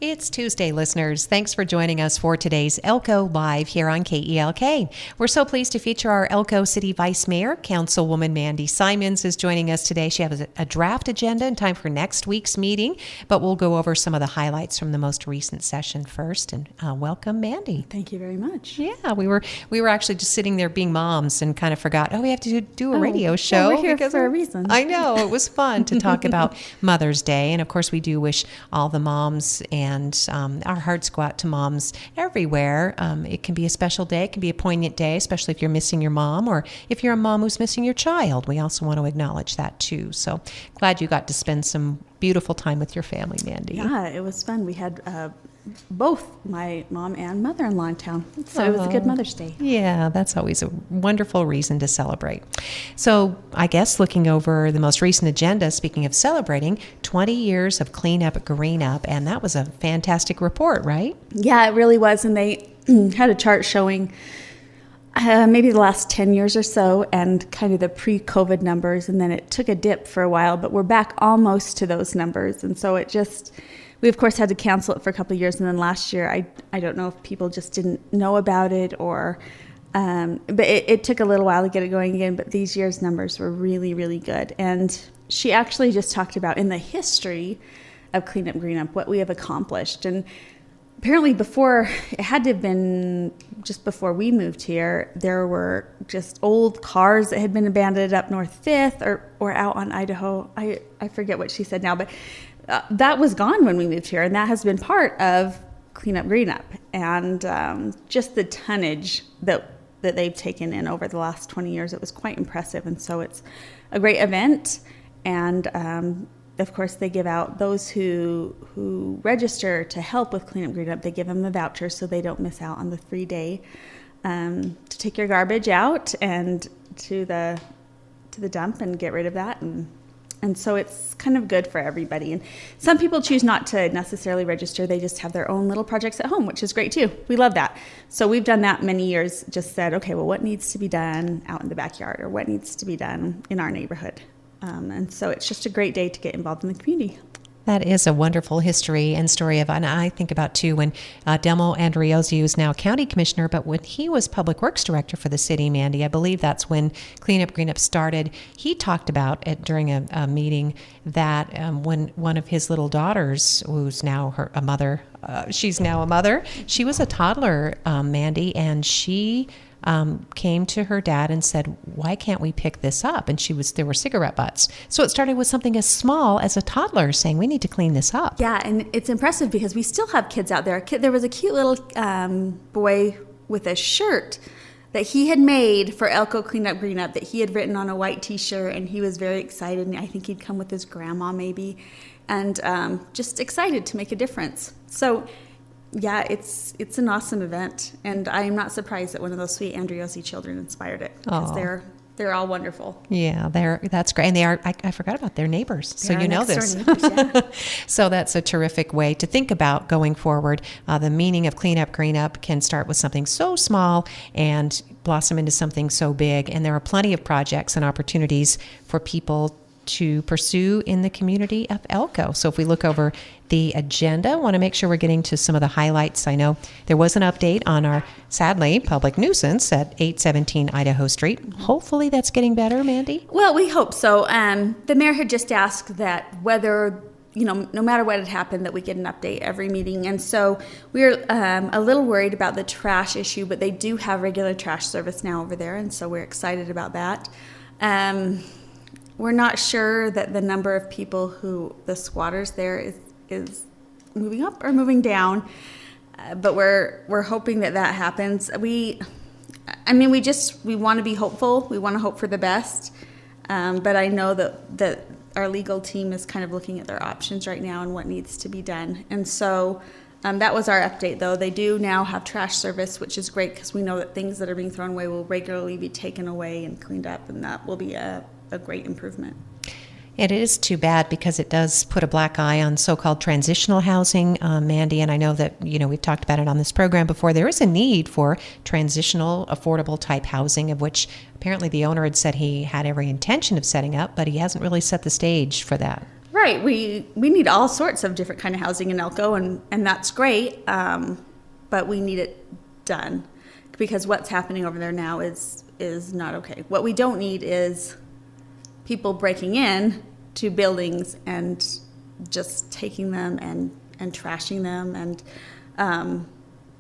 It's Tuesday, listeners. Thanks for joining us for today's Elko Live here on KELK. We're so pleased to feature our Elko City Vice Mayor, Councilwoman Mandy Simons, is joining us today. She has a draft agenda in time for next week's meeting, but we'll go over some of the highlights from the most recent session first. And welcome, Mandy. Thank you very much. Yeah, we were actually just sitting there being moms and kind of forgot, we have to do a radio show. Well, we're here for a reason. I know. It was fun to talk about Mother's Day. And of course, we do wish all the moms and our hearts go out to moms everywhere. It can be a special day. It can be a poignant day, especially if you're missing your mom or if you're a mom who's missing your child. We also want to acknowledge that too. So glad you got to spend some beautiful time with your family, Mandy. Yeah, it was fun. We had both my mom and mother-in-law in town. So it was a good Mother's Day. Yeah, that's always a wonderful reason to celebrate. So I guess looking over the most recent agenda, speaking of celebrating, 20 years of Clean Up, Green Up, and that was a fantastic report, right? Yeah, it really was. And they had a chart showing maybe the last 10 years or so and kind of the pre-COVID numbers. And then it took a dip for a while, but we're back almost to those numbers. And so we of course had to cancel it for a couple of years. And then last year, I don't know if people just didn't know about it or, but it took a little while to get it going again. But these year's numbers were really, really good. And she actually just talked about in the history of Clean Up, Green Up, what we have accomplished. And apparently it had to have been just before we moved here, there were just old cars that had been abandoned up North 5th or out on Idaho. I forget what she said now, but that was gone when we moved here. And that has been part of Clean Up, Green Up. And just the tonnage that they've taken in over the last 20 years, it was quite impressive. And so it's a great event. And of course, they give out those who register to help with Clean Up, Green Up, they give them the voucher so they don't miss out on the free day to take your garbage out and to the dump and get rid of that. And so it's kind of good for everybody. And some people choose not to necessarily register. They just have their own little projects at home, which is great too. We love that. So we've done that many years, just said, okay, well, what needs to be done out in the backyard or what needs to be done in our neighborhood? And so it's just a great day to get involved in the community. That is a wonderful history and story and I think about too when Delmo Andriozzi, who's now county commissioner, but when he was public works director for the city, Mandy, I believe that's when Clean Up, Green Up started. He talked about it during a meeting that when one of his little daughters, who's now a mother, she was a toddler, Mandy, and she came to her dad and said, why can't we pick this up? And there were cigarette butts. So it started with something as small as a toddler saying, we need to clean this up. Yeah, and it's impressive because we still have kids out there. There was a cute little boy with a shirt that he had made for Elko Clean Up, Green Up that he had written on a white t-shirt, and he was very excited. And I think he'd come with his grandma maybe, and just excited to make a difference. So yeah, it's an awesome event, and I am not surprised that one of those sweet Andriozzi children inspired it because they're all wonderful. Yeah, that's great, and they are. I forgot about their neighbors, so you know this. Neighbors, yeah. So that's a terrific way to think about going forward. The meaning of Clean Up, Green Up can start with something so small and blossom into something so big, and there are plenty of projects and opportunities for people to pursue in the community of Elko. So if we look over the agenda, I want to make sure we're getting to some of the highlights. I know there was an update on our, sadly, public nuisance at 817 Idaho Street. Hopefully that's getting better, Mandy? Well, we hope so. The mayor had just asked that whether, no matter what had happened, that we get an update every meeting. And so we're a little worried about the trash issue, but they do have regular trash service now over there. And so we're excited about that. We're not sure that the number of people the squatters there is moving up or moving down, but we're hoping that happens. We want to be hopeful. We want to hope for the best, but I know that our legal team is kind of looking at their options right now and what needs to be done. And so that was our update, though. They do now have trash service, which is great because we know that things that are being thrown away will regularly be taken away and cleaned up, and that will be a great improvement. It is too bad because it does put a black eye on so-called transitional housing, Mandy, and I know that, we've talked about it on this program before. There is a need for transitional, affordable type housing, of which apparently the owner had said he had every intention of setting up, but he hasn't really set the stage for that. Right. We need all sorts of different kind of housing in Elko, and that's great. But we need it done, because what's happening over there now is not okay. What we don't need is people breaking in to buildings and just taking them and trashing them, and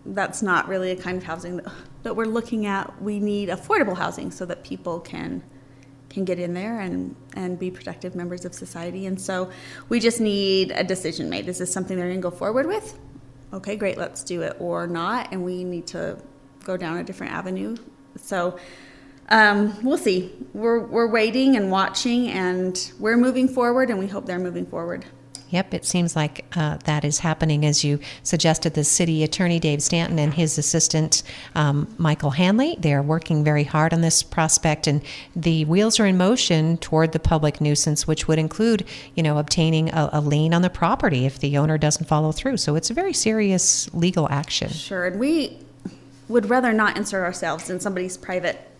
that's not really a kind of housing that we're looking at. We need affordable housing so that people can get in there and be productive members of society. And so we just need a decision made. Is this something they're going to go forward with? Okay, great, let's do it, or not, and we need to go down a different avenue. So we'll see. We're waiting and watching, and we're moving forward, and we hope they're moving forward. Yep, it seems like that is happening. As you suggested, the city attorney, Dave Stanton, and his assistant, Michael Hanley, they're working very hard on this prospect, and the wheels are in motion toward the public nuisance, which would include, obtaining a lien on the property if the owner doesn't follow through. So it's a very serious legal action. Sure, and we would rather not insert ourselves in somebody's private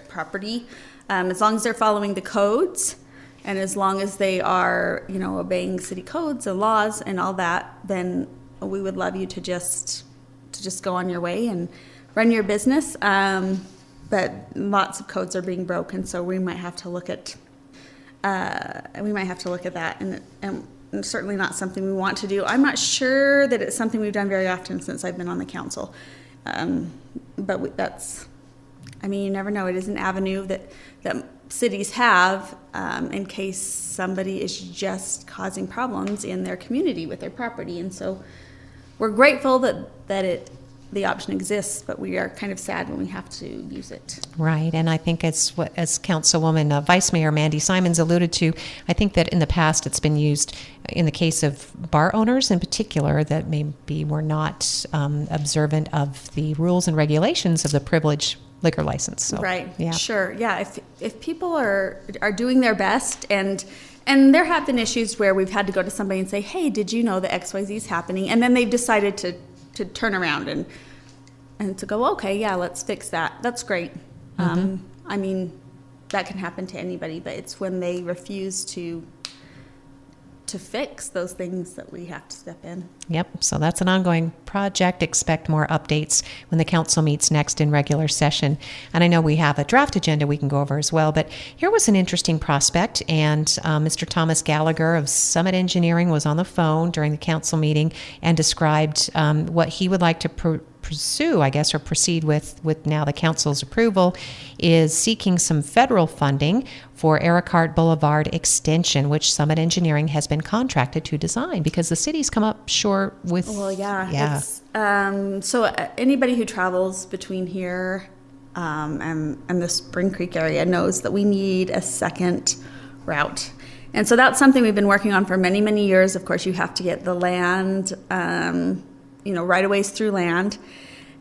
property, as long as they're following the codes. And as long as they are, obeying city codes and laws and all that, then we would love you to just go on your way and run your business. But lots of codes are being broken, so we might have to look at that, and it's certainly not something we want to do. I'm not sure that it's something we've done very often since I've been on the council, but you never know. It is an avenue that cities have in case somebody is just causing problems in their community with their property. And so we're grateful that the option exists, but we are kind of sad when we have to use it. Right, and I think as Councilwoman Vice Mayor Mandy Simons alluded to, I think that in the past it's been used in the case of bar owners in particular that maybe were not observant of the rules and regulations of the privilege liquor license. So, right. Yeah. Sure. Yeah. If people are doing their best, and there have been issues where we've had to go to somebody and say, hey, did you know that XYZ is happening? And then they've decided to turn around and to go, okay, yeah, let's fix that. That's great. Mm-hmm. That can happen to anybody, but it's when they refuse to fix those things that we have to step in. Yep, so that's an ongoing project. Expect more updates when the council meets next in regular session. And I know we have a draft agenda we can go over as well, but here was an interesting prospect, and Mr. Thomas Gallagher of Summit Engineering was on the phone during the council meeting and described what he would like to pursue, I guess, or proceed with now the council's approval, is seeking some federal funding for Ericart Boulevard extension, which Summit Engineering has been contracted to design, because the city's come up short with... Well, yeah. So anybody who travels between here and the Spring Creek area knows that we need a second route. And so that's something we've been working on for many, many years. Of course, you have to get the land, right-of-ways through land,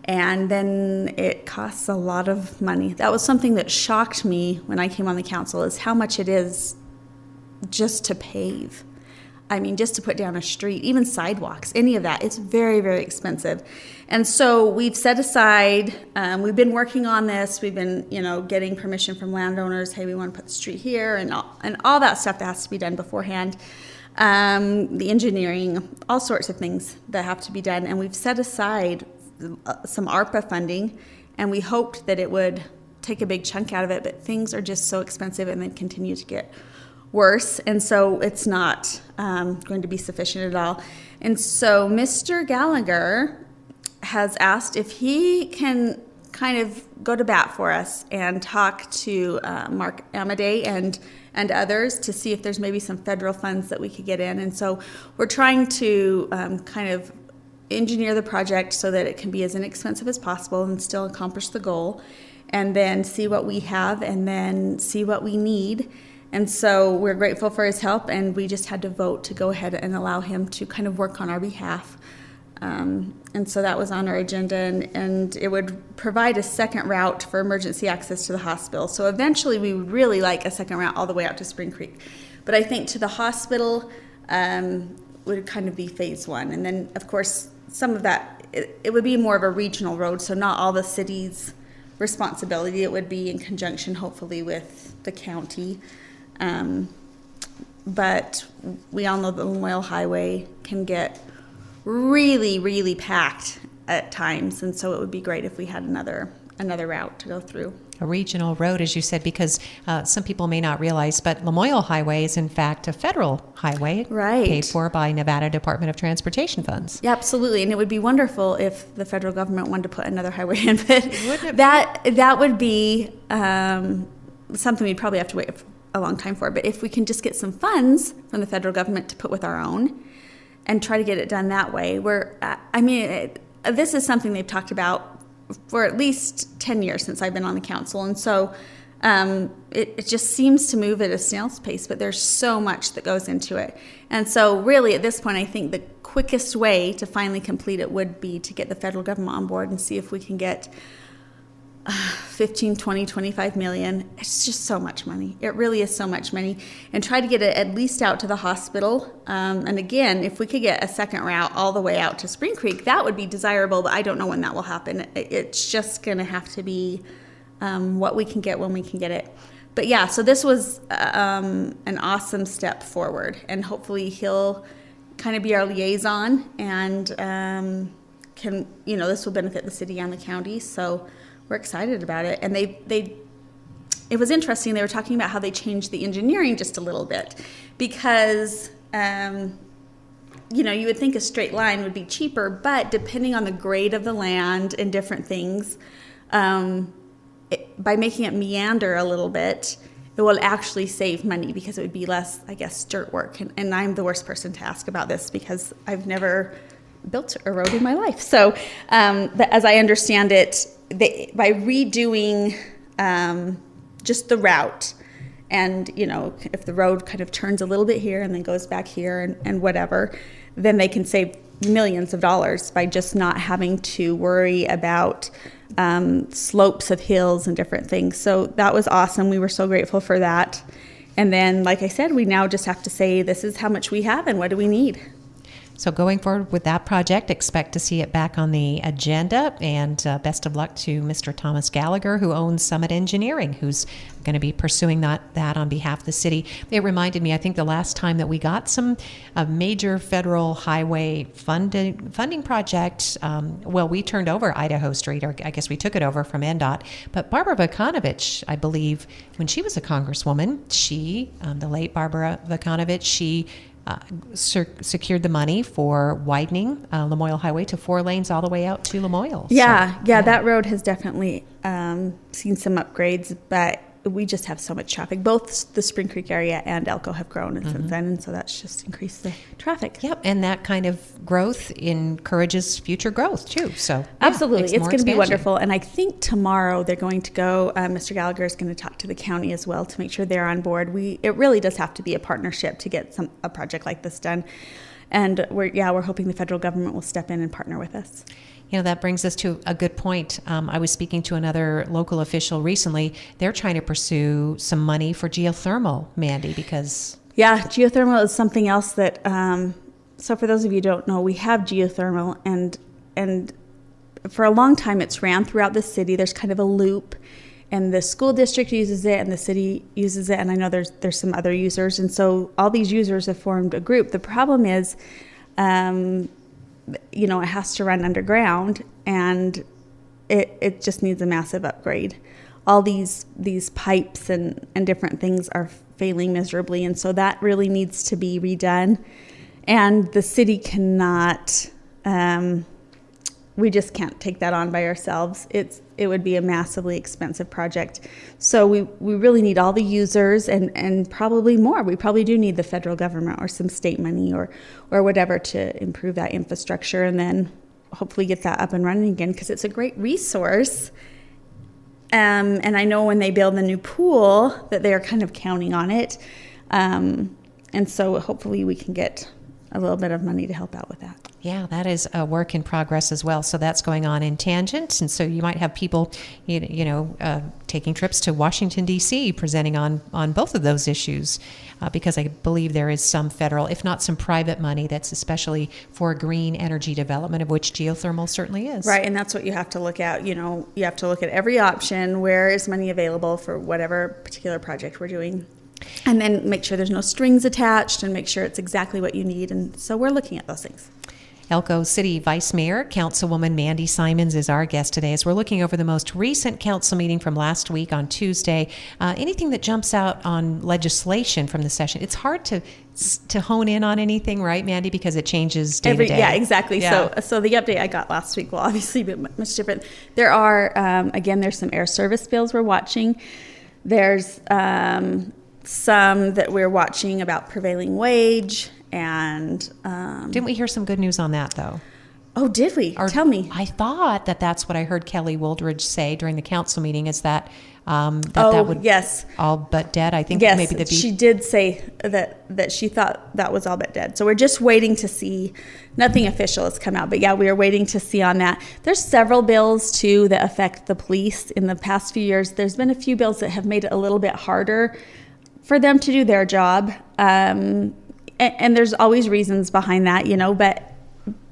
and then it costs a lot of money. That was something that shocked me when I came on the council, is how much it is just to pave. Just to put down a street, even sidewalks, any of that, it's very, very expensive. And so we've set aside, we've been working on this, we've been, getting permission from landowners, hey, we want to put the street here, and all that stuff that has to be done beforehand. The engineering, all sorts of things that have to be done. And we've set aside some ARPA funding, and we hoped that it would take a big chunk out of it, but things are just so expensive and they continue to get worse. And so it's not going to be sufficient at all. And so Mr. Gallagher has asked if he can kind of go to bat for us and talk to Mark Amadei and others to see if there's maybe some federal funds that we could get in. And so we're trying to kind of engineer the project so that it can be as inexpensive as possible and still accomplish the goal, and then see what we have and then see what we need. And so we're grateful for his help, and we just had to vote to go ahead and allow him to kind of work on our behalf. And so that was on our agenda, and it would provide a second route for emergency access to the hospital. So eventually we would really like a second route all the way out to Spring Creek. But I think to the hospital would kind of be phase one. And then, of course, some of that, it would be more of a regional road, so not all the city's responsibility. It would be in conjunction, hopefully, with the county. but we all know the Lamoille Highway can get really, really packed at times, and so it would be great if we had another route to go through. A regional road, as you said, because some people may not realize, but Lamoille Highway is in fact a federal highway, right, paid for by Nevada Department of Transportation funds. Yeah, absolutely, and it would be wonderful if the federal government wanted to put another highway in, but that would be something we'd probably have to wait a long time for. But if we can just get some funds from the federal government to put with our own and try to get it done that way, this is something they've talked about for at least 10 years since I've been on the council. And so it just seems to move at a snail's pace, but there's so much that goes into it. And so really at this point, I think the quickest way to finally complete it would be to get the federal government on board and see if we can get 15, 20, 25 million. It's just so much money. It really is so much money. And try to get it at least out to the hospital. And again, if we could get a second route all the way out to Spring Creek, that would be desirable, but I don't know when that will happen. It's just going to have to be what we can get when we can get it. But yeah, so this was an awesome step forward. And hopefully he'll kind of be our liaison and this will benefit the city and the county. So we're excited about it. And it was interesting. They were talking about how they changed the engineering just a little bit because, you would think a straight line would be cheaper, but depending on the grade of the land and different things, by making it meander a little bit, it will actually save money because it would be less, I guess, dirt work. And I'm the worst person to ask about this because I've never built a road in my life. So, but as I understand it, by redoing just the route, and if the road kind of turns a little bit here and then goes back here and whatever, then they can save millions of dollars by just not having to worry about slopes of hills and different things. So that was awesome. We were so grateful for that. And then, like I said, we now just have to say, this is how much we have and what do we need. So going forward with that project, expect to see it back on the agenda, and best of luck to Mr. Thomas Gallagher, who owns Summit Engineering, who's going to be pursuing that on behalf of the city. It reminded me, I think the last time that we got some major federal highway funding project, we turned over Idaho Street, or I guess we took it over from NDOT, but Barbara Vakanovich, I believe, when she was a congresswoman, the late Barbara Vakanovich, she secured the money for widening Lamoille Highway to 4 lanes all the way out to Lamoille. Yeah, that road has definitely seen some upgrades, but we just have so much traffic. Both the Spring Creek area and Elko have grown since then, and so that's just increased the traffic. Yep, and that kind of growth encourages future growth too. So absolutely, it's going to be wonderful. And I think tomorrow they're going to go. Mr. Gallagher is going to talk to the county as well to make sure they're on board. It really does have to be a partnership to get a project like this done, and we're hoping the federal government will step in and partner with us. That brings us to a good point. I was speaking to another local official recently. They're trying to pursue some money for geothermal, Mandy, because... Yeah, geothermal is something else that... so for those of you who don't know, we have geothermal, and for a long time it's ran throughout the city. There's kind of a loop, and the school district uses it, and the city uses it, and I know there's some other users, and so all these users have formed a group. The problem is... it has to run underground, and it just needs a massive upgrade. All these pipes and different things are failing miserably, and so that really needs to be redone. And the city cannot, we just can't take that on by ourselves. It would be a massively expensive project. So we really need all the users and probably more. We probably do need the federal government or some state money or whatever to improve that infrastructure, and then hopefully get that up and running again, because it's a great resource. And I know when they build the new pool that they're kind of counting on it. And so hopefully we can get a little bit of money to help out with that. Yeah, that is a work in progress as well. So that's going on in tangent. And so you might have people, taking trips to Washington, D.C., presenting on both of those issues, because I believe there is some federal, if not some private money that's especially for green energy development, of which geothermal certainly is. Right, and that's what you have to look at. You have to look at every option. Where is money available for whatever particular project we're doing? And then make sure there's no strings attached and make sure it's exactly what you need. And so we're looking at those things. Elko City Vice Mayor, Councilwoman Mandy Simons, is our guest today as we're looking over the most recent council meeting from last week on Tuesday. Anything that jumps out on legislation from the session? It's hard to hone in on anything, right, Mandy, because it changes day to day. Yeah, exactly. Yeah. So the update I got last week will obviously be much different. There are, again, there's some air service bills we're watching. There's some that we're watching about prevailing wage. And didn't we hear some good news on that, though? Oh, did we? Tell me. I thought that's what I heard Kelly Wooldridge say during the council meeting, is that that would yes, all but dead. I think yes, maybe she did say that she thought that was all but dead. So we're just waiting to see. Nothing official has come out, but yeah, we are waiting to see on that. There's several bills too that affect the police. In the past few years, there's been a few bills that have made it a little bit harder for them to do their job. And there's always reasons behind that,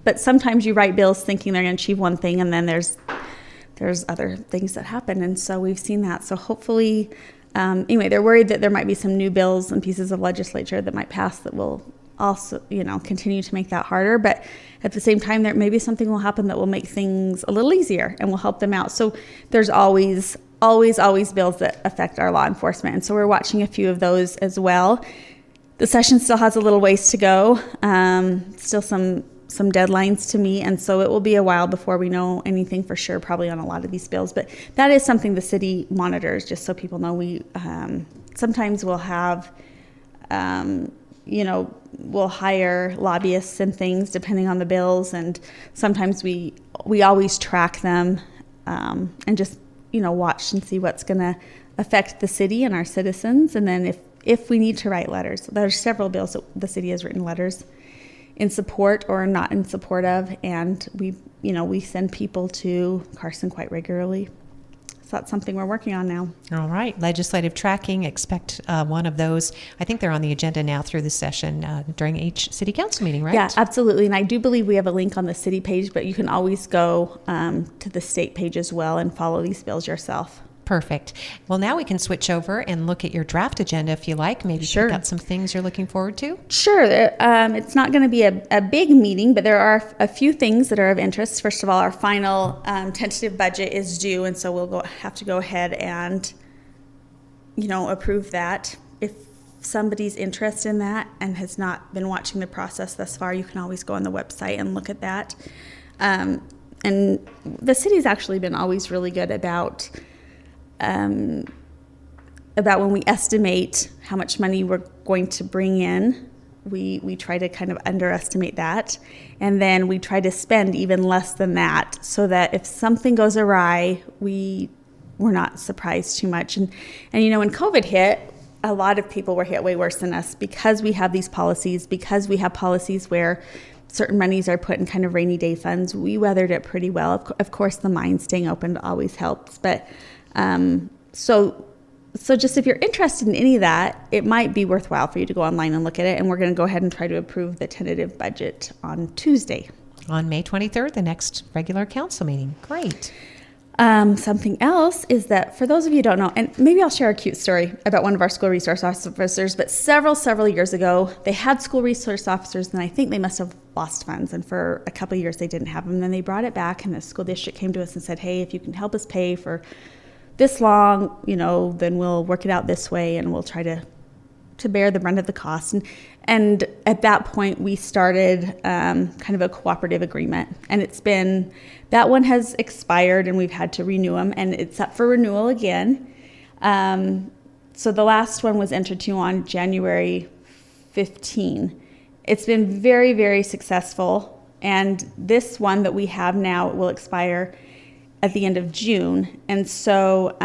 but sometimes you write bills thinking they're going to achieve one thing, and then there's other things that happen, and so we've seen that. So hopefully, anyway, they're worried that there might be some new bills and pieces of legislature that might pass that will also, continue to make that harder. But at the same time, there maybe something will happen that will make things a little easier and will help them out. So there's always bills that affect our law enforcement, and so we're watching a few of those as well. The session still has a little ways to go, still some deadlines to meet, and so it will be a while before we know anything for sure, probably on a lot of these bills. But that is something the city monitors, just so people know. We sometimes we'll have, we'll hire lobbyists and things depending on the bills, and sometimes we always track them and just watch and see what's going to affect the city and our citizens, and then if we need to write letters. There's several bills that the city has written letters in support or not in support of, and we send people to Carson quite regularly. So that's something we're working on now. All right. Legislative tracking, expect one of those. I think they're on the agenda now through the session during each city council meeting, right? Yeah, absolutely. And I do believe we have a link on the city page, but you can always go to the state page as well and follow these bills yourself. Perfect. Well, now we can switch over and look at your draft agenda if you like. Maybe pick out some things you're looking forward to. Sure. It's not going to be a big meeting, but there are a few things that are of interest. First of all, our final tentative budget is due, and so we'll have to go ahead and, approve that. If somebody's interested in that and has not been watching the process thus far, you can always go on the website and look at that. And the city's actually been always really good about when we estimate how much money we're going to bring in, we try to kind of underestimate that, and then we try to spend even less than that, so that if something goes awry, we're not surprised too much. And when COVID hit, a lot of people were hit way worse than us because we have these policies, because we have policies where certain monies are put in kind of rainy day funds. We weathered it pretty well. Of course, the mine staying open always helps, but so just if you're interested in any of that, it might be worthwhile for you to go online and look at it. And we're going to go ahead and try to approve the tentative budget on Tuesday. On May 23rd, the next regular council meeting. Great. Something else is that, for those of you who don't know, and maybe I'll share a cute story about one of our school resource officers, but several years ago, they had school resource officers, and I think they must have lost funds, and for a couple of years they didn't have them. Then they brought it back, and the school district came to us and said, hey, if you can help us pay for this long, then we'll work it out this way, and we'll try to bear the brunt of the cost. And at that point, we started kind of a cooperative agreement, and that one has expired, and we've had to renew them, and it's up for renewal again. So the last one was entered to on January 15. It's been very, very successful, and this one that we have now will expire at the end of June, and so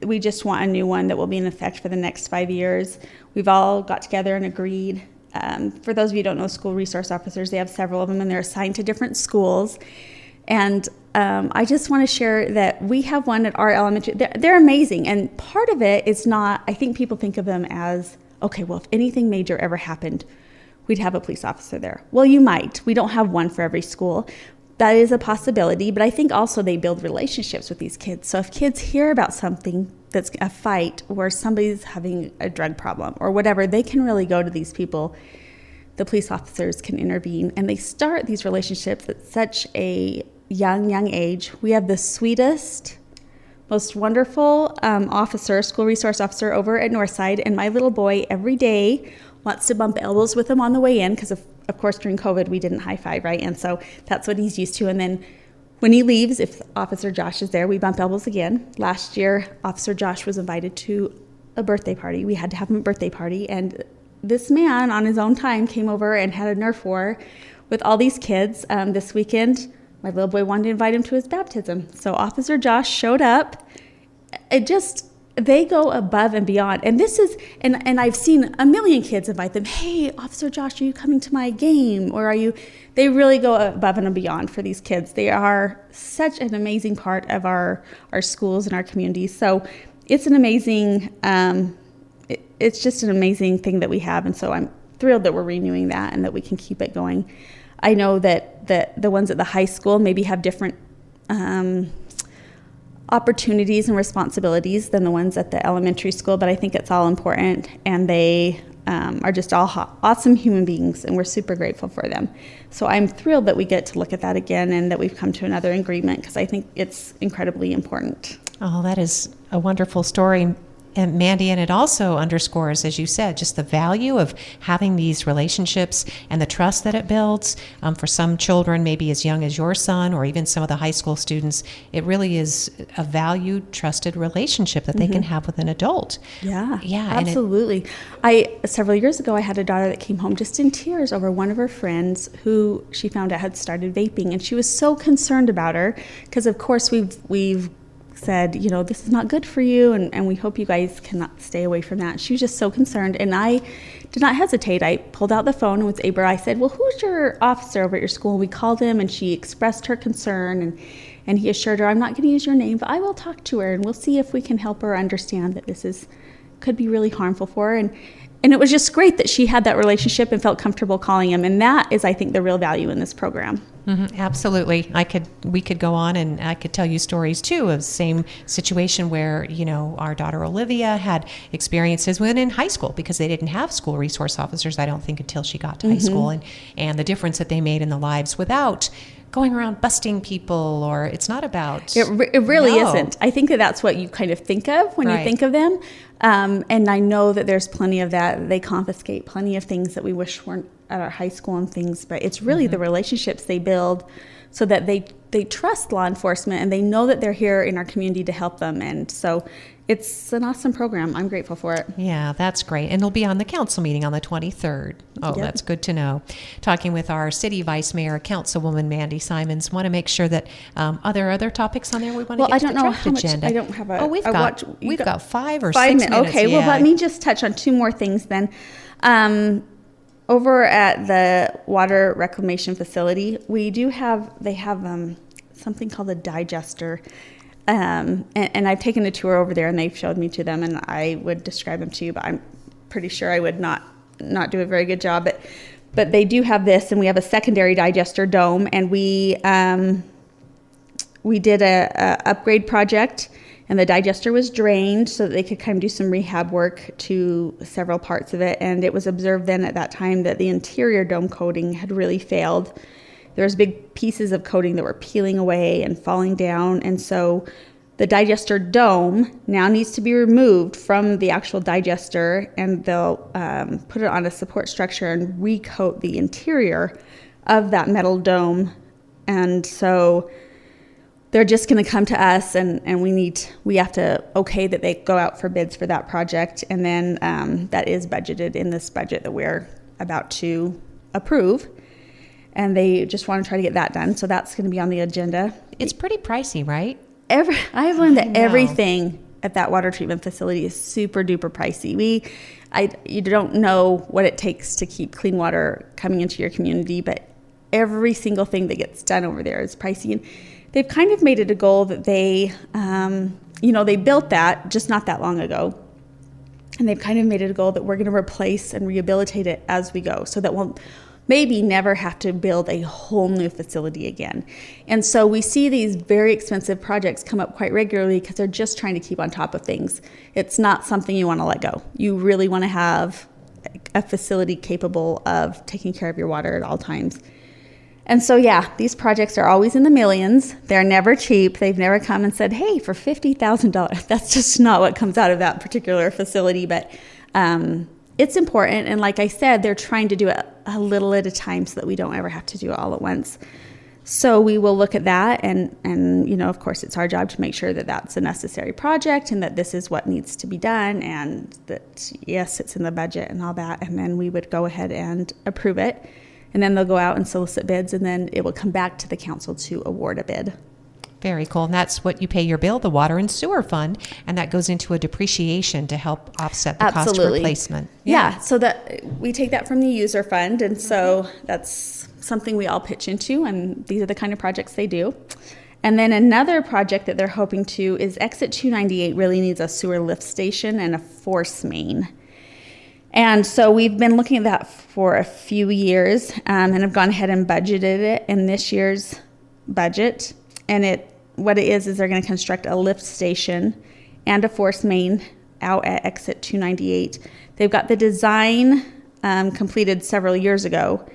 we just want a new one that will be in effect for the next 5 years. We've all got together and agreed. For those of you who don't know school resource officers, they have several of them, and they're assigned to different schools. And I just want to share that we have one at our elementary. They're amazing, and part of it is not, I think people think of them as, okay, well, if anything major ever happened, we'd have a police officer there. Well, you might. We don't have one for every school. that is a possibility, but I think also they build relationships with these kids. So if kids hear about something that's a fight or somebody's having a drug problem or whatever, they can really go to these people. The police officers can intervene, and they start these relationships at such a young age. We have the sweetest, most wonderful school resource officer over at Northside, and my little boy every day wants to bump elbows with him on the way in because of course during COVID we didn't high five, right? And so that's what he's used to. And then when he leaves, if Officer Josh is there, we bump elbows again. Last year, Officer Josh was invited to a birthday party. We had to have him a birthday party, and this man on his own time came over and had a Nerf war with all these kids. This weekend, my little boy wanted to invite him to his baptism. So Officer Josh showed up. They go above and beyond. And this is, and I've seen a million kids invite them, hey, Officer Josh, are you coming to my game? Or they really go above and beyond for these kids. They are such an amazing part of our schools and our communities. So it's an amazing, it's just an amazing thing that we have. And so I'm thrilled that we're renewing that and that we can keep it going. I know that the ones at the high school maybe have different opportunities and responsibilities than the ones at the elementary school, but I think it's all important, and they are just all awesome human beings, and we're super grateful for them. So I'm thrilled that we get to look at that again and that we've come to another agreement, because I think it's incredibly important. Oh, that is a wonderful story. And Mandy, and it also underscores, as you said, just the value of having these relationships and the trust that it builds. For some children, maybe as young as your son, or even some of the high school students, it really is a valued, trusted relationship that they can have with an adult. Yeah, absolutely. Several years ago, I had a daughter that came home just in tears over one of her friends who she found out had started vaping, and she was so concerned about her because, of course, we've said, this is not good for you, and we hope you guys cannot stay away from that. She was just so concerned, and I did not hesitate. I pulled out the phone, and with Aber, I said, well, who's your officer over at your school? And we called him, and she expressed her concern, and he assured her, I'm not going to use your name, but I will talk to her, and we'll see if we can help her understand that this could be really harmful for her. And it was just great that she had that relationship and felt comfortable calling him, and that is, I think, the real value in this program. Mm-hmm, absolutely. We could go on, and I could tell you stories too of the same situation where, our daughter Olivia had experiences when in high school, because they didn't have school resource officers, I don't think, until she got to high school, and the difference that they made in the lives without going around busting people, or it's not about... It really isn't. I think that's what you kind of think of when you think of them. And I know that there's plenty of that. They confiscate plenty of things that we wish weren't at our high school and things, but it's really the relationships they build so that they trust law enforcement, and they know that they're here in our community to help them. And so it's an awesome program. I'm grateful for it. Yeah, that's great. And it'll be on the council meeting on the 23rd. Oh, yep. That's good to know. Talking with our city vice mayor, Councilwoman Mandy Simons. Want to make sure that are there other topics on there we want to get to the draft agenda? I don't know how much. We've got 5 or 6 minutes. Okay, well, let me just touch on 2 more things then. Over at the water reclamation facility, they have something called a digester. And I've taken a tour over there, and they've showed me to them, and I would describe them to you, but I'm pretty sure I would not do a very good job. But they do have this, and we have a secondary digester dome, and we did a upgrade project, and the digester was drained so that they could kind of do some rehab work to several parts of it. And it was observed then at that time that the interior dome coating had really failed. There was big pieces of coating that were peeling away and falling down. And so the digester dome now needs to be removed from the actual digester, and they'll put it on a support structure and recoat the interior of that metal dome. And so they're just going to come to us, and we have to okay that they go out for bids for that project. And then that is budgeted in this budget that we're about to approve. And they just want to try to get that done. So that's going to be on the agenda. It's pretty pricey, right? I've learned that everything at that water treatment facility is super duper pricey. You don't know what it takes to keep clean water coming into your community, but every single thing that gets done over there is pricey. And they've kind of made it a goal that they built that just not that long ago. And they've kind of made it a goal that we're going to replace and rehabilitate it as we go, so that maybe never have to build a whole new facility again. And so we see these very expensive projects come up quite regularly because they're just trying to keep on top of things. It's not something you want to let go. You really want to have a facility capable of taking care of your water at all times. And so, yeah, these projects are always in the millions. They're never cheap. They've never come and said, hey, for $50,000. That's just not what comes out of that particular facility. But it's important. And like I said, they're trying to do it a little at a time so that we don't ever have to do it all at once. So we will look at that. And you know, of course, it's our job to make sure that that's a necessary project and that this is what needs to be done and that, yes, it's in the budget and all that. And then we would go ahead and approve it. And then they'll go out and solicit bids, and then it will come back to the council to award a bid. Very cool. And that's what you pay your bill, the water and sewer fund, and that goes into a depreciation to help offset the cost of replacement. Yeah, so that we take that from the user fund, and so that's something we all pitch into, and these are the kind of projects they do. And then another project that they're hoping to is Exit 298 really needs a sewer lift station and a force main. And so we've been looking at that for a few years and have gone ahead and budgeted it in this year's budget. And what it is they're going to construct a lift station and a force main out at Exit 298. They've got the design completed several years ago,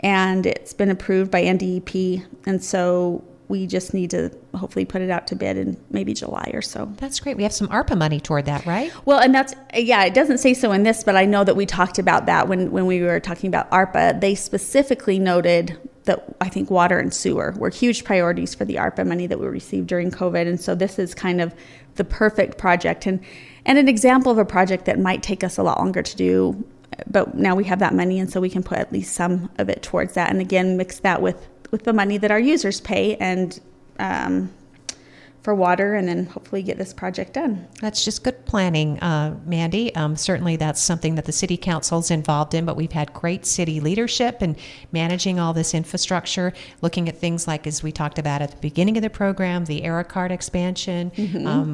and it's been approved by NDEP. And so we just need to hopefully put it out to bid in maybe July or so. That's great. We have some ARPA money toward that, right? Well, and that's, yeah, it doesn't say so in this, but I know that we talked about that when we were talking about ARPA. They specifically noted that I think water and sewer were huge priorities for the ARPA money that we received during COVID. And so this is kind of the perfect project and an example of a project that might take us a lot longer to do. But now we have that money, and so we can put at least some of it towards that. And again, mix that with the money that our users pay and for water, and then hopefully get this project done. That's just good planning, Mandy. Certainly that's something that the city council is involved in, but we've had great city leadership in managing all this infrastructure, looking at things like, as we talked about at the beginning of the program, the ARPA expansion,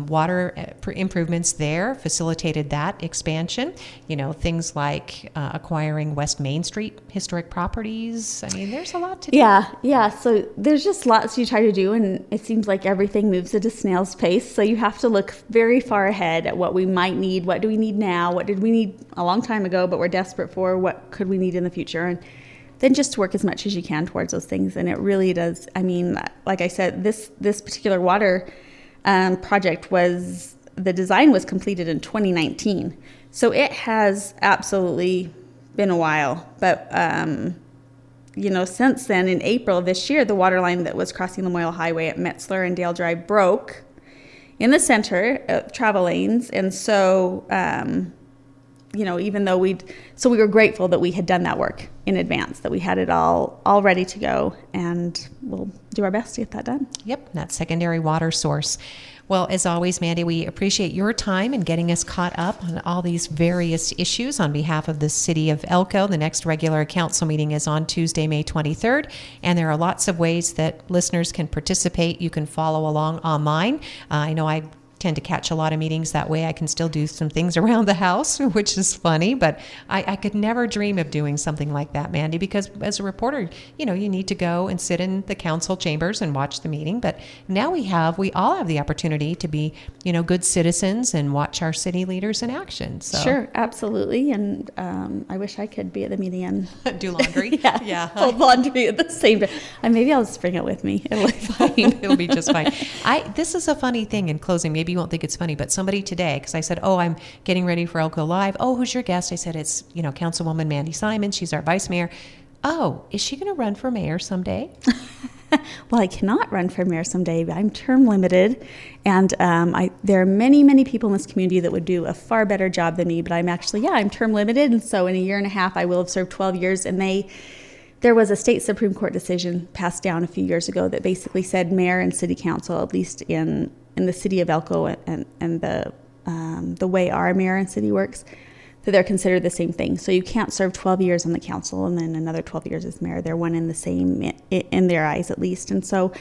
water improvements there facilitated that expansion. You know, things like acquiring West Main Street historic properties. I mean, there's a lot to do. Yeah. So there's just lots you try to do, and it seems like everything moves at a snail's pace. So you have to look very far ahead at what we might need. What do we need now? What did we need a long time ago, but we're desperate for? What could we need in the future? And then just work as much as you can towards those things. And it really does. I mean, like I said, this particular water project the design was completed in 2019. So it has absolutely been a while. But you know, since then, in April of this year, the water line that was crossing the Moyle Highway at Metzler and Dale Drive broke in the center of travel lanes. And so, you know, even though we were grateful that we had done that work in advance, that we had it all ready to go, and we'll do our best to get that done. Yep, that secondary water source. Well, as always, Mandy, we appreciate your time in getting us caught up on all these various issues on behalf of the City of Elko. The next regular council meeting is on Tuesday, May 23rd, and there are lots of ways that listeners can participate. You can follow along online. I know I tend to catch a lot of meetings that way. I can still do some things around the house, which is funny, but I could never dream of doing something like that, Mandy, because as a reporter, you know, you need to go and sit in the council chambers and watch the meeting. But now we all have the opportunity to be, you know, good citizens and watch our city leaders in action. So. Sure, absolutely. And I wish I could be at the meeting and do laundry. Yeah. Fold laundry at the same time. Maybe I'll just bring it with me. It'll be fine. It'll be just fine. This is a funny thing in closing. Maybe you won't think it's funny, but somebody today, because I said, I'm getting ready for Elko Live. Oh, who's your guest? I said, it's, you know, Councilwoman Mandy Simon. She's our vice mayor. Oh, is she going to run for mayor someday? Well, I cannot run for mayor someday. I'm term limited, and there are many, many people in this community that would do a far better job than me, but I'm term limited, and so in a year and a half, I will have served 12 years, and there was a state Supreme Court decision passed down a few years ago that basically said mayor and city council, at least in the city of Elko and the way our mayor and city works, that they're considered the same thing. So you can't serve 12 years on the council and then another 12 years as mayor. They're one and the same in their eyes, at least. And so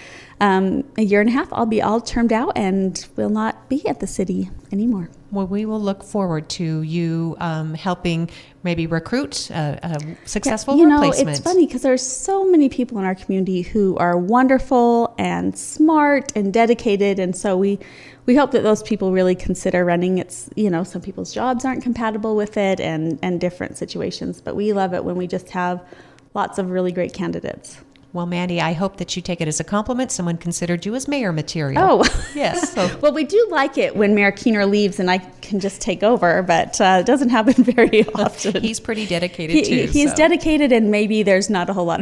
a year and a half, I'll be all termed out and will not be at the city anymore. Well, we will look forward to you helping maybe recruit a successful replacement. It's funny because there's so many people in our community who are wonderful and smart and dedicated, and so we hope that those people really consider running. It's, some people's jobs aren't compatible with it and different situations, but we love it when we just have lots of really great candidates. Well, Mandy, I hope that you take it as a compliment. Someone considered you as mayor material. Oh, yes. So. Well, we do like it when Mayor Keener leaves and I can just take over, but it doesn't happen very often. He's pretty dedicated too. He's dedicated, and maybe there's not a whole lot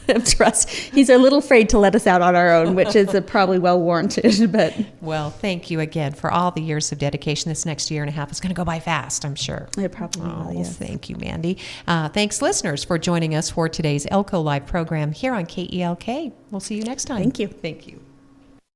of trust. He's a little afraid to let us out on our own, which is probably well warranted. But well, thank you again for all the years of dedication. This next year and a half is going to go by fast, I'm sure. It probably will, yes. Thank you, Mandy. Thanks, listeners, for joining us for today's Elko Live program here on KELK. We'll see you next time. Thank you. Thank you.